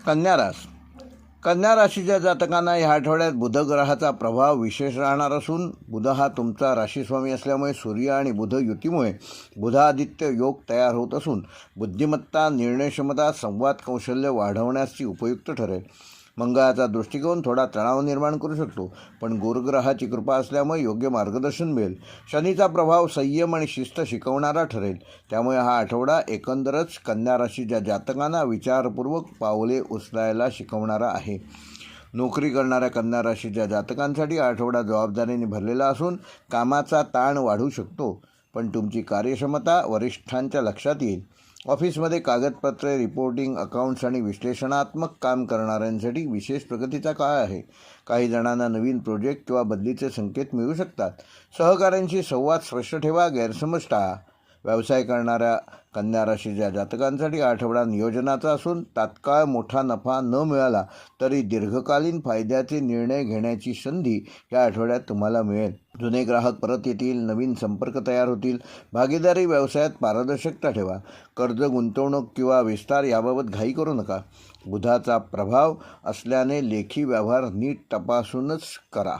कन्या राशीच्या जातकांना या आठवड्यात बुध ग्रहाचा प्रभाव विशेष राहणार असून बुध हा तुमचा राशीस्वामी असल्यामुळे सूर्य आणि बुध युतीमुळे बुधादित्य योग तयार होत असून बुद्धिमत्ता, निर्णयक्षमता, संवाद कौशल्य वाढवण्याची उपयुक्त ठरेल. मंगळाचा दृष्टिकोन थोडा तणाव निर्माण करू शकतो, पण गुरुग्रहाची कृपा असल्यामुळे योग्य मार्गदर्शन मिळेल. शनीचा प्रभाव संयम आणि शिस्त शिकवणारा ठरेल, त्यामुळे हा आठवडा एकंदरच कन्या राशीच्या जातकांना विचारपूर्वक पावले उचलायला शिकवणारा आहे. नोकरी करणाऱ्या कन्या राशीच्या जातकांसाठी हा आठवडा जबाबदारीने भरलेला असून कामाचा ताण वाढू शकतो, पण तुमची कार्यक्षमता वरिष्ठांच्या लक्षात येईल. ऑफिसमध्ये कागदपत्रे, रिपोर्टिंग, अकाउंट्स आणि विश्लेषणात्मक काम करणाऱ्यांसाठी विशेष प्रगतीचा काळ आहे. काही जणांना नवीन प्रोजेक्ट किंवा बदलीचे संकेत मिळू शकतात. सहकाऱ्यांशी संवाद स्पष्ट ठेवा, गैरसमज टाळा. व्यवसाय करणाऱ्या कन्या राशीच्या जातकांसाठी आठवडा नियोजनाचा असून तात्काळ मोठा नफा न मिळाला तरी दीर्घकालीन फायद्याचे निर्णय घेण्याची संधी या आठवड्यात तुम्हाला मिळेल. जुने ग्राहक परत येतील, नवीन संपर्क तयार होतील. भागीदारी व्यवसायात पारदर्शकता ठेवा. कर्ज, गुंतवणूक किंवा विस्तार याबाबत घाई करू नका. बुधाचा प्रभाव असल्याने लेखी व्यवहार नीट तपासूनच करा.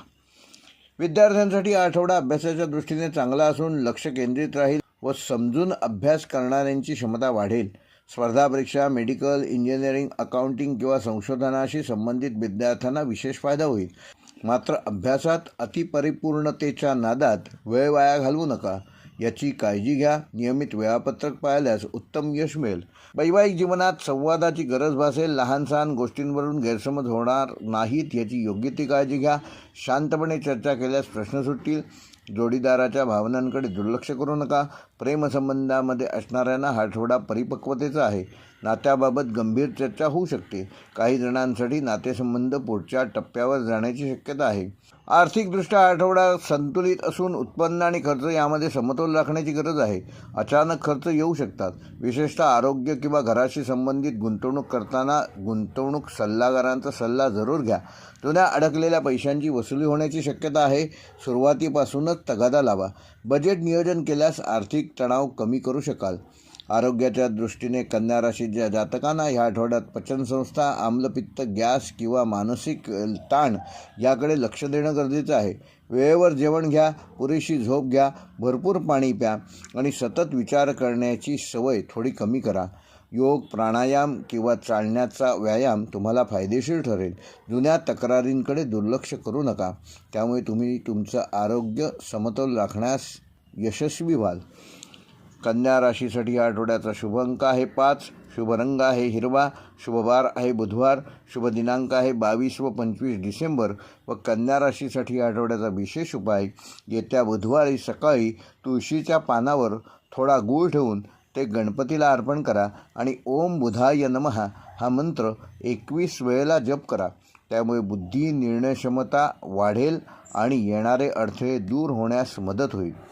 विद्यार्थ्यांसाठी हा आठवडा अभ्यासाच्या दृष्टीने चांगला असून लक्ष केंद्रित राहील व समजून अभ्यास करणाऱ्यांची क्षमता वाढेल. स्पर्धा परीक्षा, मेडिकल, इंजिनिअरिंग, अकाउंटिंग किंवा संशोधनाशी संबंधित विद्यार्थ्यांना विशेष फायदा होईल. मात्र अभ्यासात अतिपरिपूर्णतेच्या नादात वेळ वाया घालवू नका, याची काळजी घ्या. नियमित वेळापत्रक पाळल्यास उत्तम यश मिळेल. वैवाहिक जीवनात संवादाची गरज भासेल. लहान सहान गोष्टींवरून गैरसमज होणार नाहीत याची योग्य ती काळजी घ्या. शांतपणे चर्चा केल्यास प्रश्न सुटतील. जोडीदाराच्या भावनांकडे दुर्लक्ष करू नका. प्रेमसंबंधामध्ये असणाऱ्यांना हा आठवडा परिपक्वतेचा आहे. नात्याबाबत गंभीर चर्चा होऊ शकते. काही जणांसाठी नातेसंबंध पुढच्या टप्प्यावर जाण्याची शक्यता आहे. आर्थिकदृष्ट्या हा आठवडा संतुलित असून उत्पन्न आणि खर्च यामध्ये समतोल राखण्याची गरज आहे. अचानक खर्च येऊ शकतात. विशेषतः आरोग्य किंवा घराशी संबंधित गुंतवणूक करताना गुंतवणूक सल्लागारांचा सल्ला जरूर घ्या. जुन्या अडकलेल्या पैशांची वसुली होण्याची शक्यता आहे. सुरुवातीपासूनच तगादा लावा. बजेट नियोजन केल्यास आर्थिक तणाव कमी करू शकाल. आरोग्याच्या दृष्टीने कन्या राशीच्या जातकांना ह्या आठवड्यात पचनसंस्था, आम्लपित्त, गॅस किंवा मानसिक ताण याकडे लक्ष देणं गरजेचं आहे. वेळेवर जेवण घ्या, पुरेशी झोप घ्या, भरपूर पाणी प्या आणि सतत विचार करण्याची सवय थोडी कमी करा. योग, प्राणायाम किंवा चालण्याचा व्यायाम तुम्हाला फायदेशीर ठरेल. जुन्या तक्रारींकडे दुर्लक्ष करू नका, त्यामुळे तुम्ही तुमचं आरोग्य समतोल राखण्यास यशस्वी व्हाल. कन्या राशीसाठी या आठवड्याचा शुभ अंक आहे 5, शुभ रंग आहे हिरवा, शुभ वार आहे बुधवार, शुभ दिनांक आहे 22 व 25 डिसेंबर. व कन्या राशीसाठी या आठवड्याचा विशेष उपाय, येत्या बुधवारी सकाळी तुळशीच्या पानावर थोडा गूळ ठेवून ते गणपतीला अर्पण करा आणि ओम बुधाय नमः हा मंत्र 21 वेळेला जप करा. त्यामुळे बुद्धी, निर्णयक्षमता वाढेल आणि येणारे अडथळे दूर होण्यास मदत होईल.